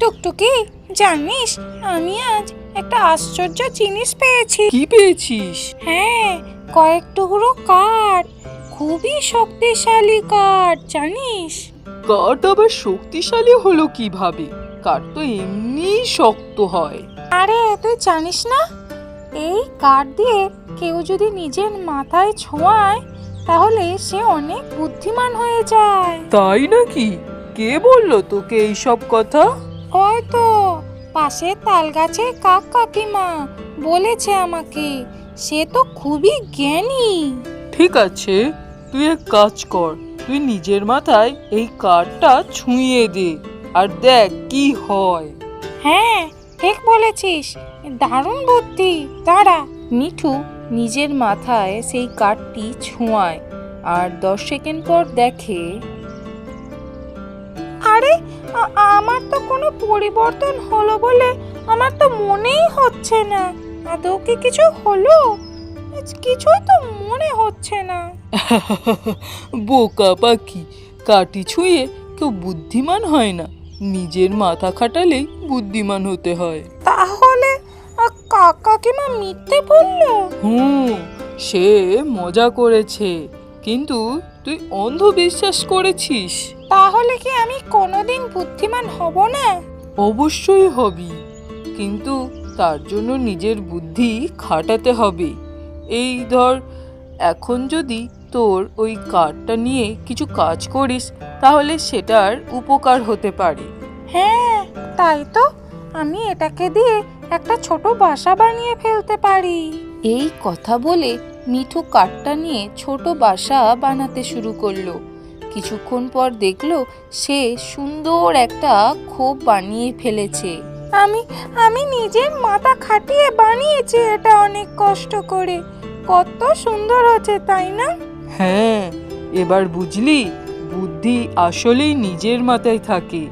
টুকটুকি, জানিস আমি আজ একটা আশ্চর্য জিনিস পেয়েছি। কি পেয়েছিস? হ্যাঁ, কয়েক টুকরো কাঠ, খুবই শক্তিশালী কাঠ, জানিস? কাঠ আবার শক্তিশালী হলো কিভাবে? কাঠ তো এমনিই শক্ত হয়। আরে তুই জানিস না, এই কাঠ দিয়ে কেউ যদি নিজের মাথায় ছোঁয়ায় তাহলে সে অনেক বুদ্ধিমান হয়ে যায়। তাই নাকি? কে বললো তোকে এইসব কথা? ওই তো পাশের তাল গাছে কাক কাকিমা বলেছে আমাকে। সে তো খুবই জ্ঞানী। ঠিক আছে, তুই এক কাজ কর, তুই নিজের মাথায় এই কাঠটা ছুঁয়ে দে আর দেখ কি হয়। হ্যাঁ, ঠিক বলেছিস, দারুণ বুদ্ধি। দাঁড়া। মিঠু নিজের মাথায় সেই কাঠটি ছোঁয়ায় আর 10 সেকেন্ড পর দেখে, আরে আমার তো কোনো পরিবর্তন হলো বলে আমার তো মনেই হচ্ছে না। আদৌ কি কিছু হলো? কিছুই তো মনে হচ্ছে না। বোকা পাখি, কাঠি ছুঁয়ে কেউ বুদ্ধিমান হয় না, নিজের মাথা খাটালেই বুদ্ধিমান হতে হয়। তাহলে কাকিমা মিথ্যে বললো? সে মজা করেছে, কিন্তু তুই অন্ধবিশ্বাস করেছিস। তাহলে কি আমি কোনোদিন বুদ্ধিমান হব না? অবশ্যই হবি, কিন্তু তার জন্য নিজের বুদ্ধি খাটাতে হবে। এই ধর, এখন যদি তোর ওই কাঠটা নিয়ে কিছু কাজ করিস তাহলে সেটার উপকার হতে পারে। হ্যাঁ, তাই তো, আমি এটাকে দিয়ে একটা ছোট বাসা বানিয়ে ফেলতে পারি। এই কথা বলে মিঠু কাঠটা নিয়ে ছোট বাসা বানাতে শুরু করলো। কিছুক্ষণ পর দেখলো সে সুন্দর একটা খোপ বানিয়ে ফেলেছে। আমি নিজের মাথা খাটিয়ে বানিয়েছি এটা অনেক কষ্ট করে। কত সুন্দর হচ্ছে, তাই না? হ্যাঁ, এবার বুঝলি, বুদ্ধি আসলেই নিজের মাথায় থাকে,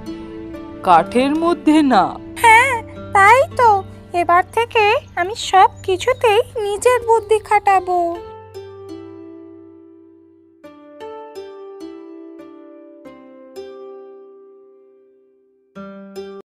কাঠের মধ্যে না। হ্যাঁ, তাই তো, এবার থেকে আমি সব কিছুতেই নিজের বুদ্ধি খাটাবো।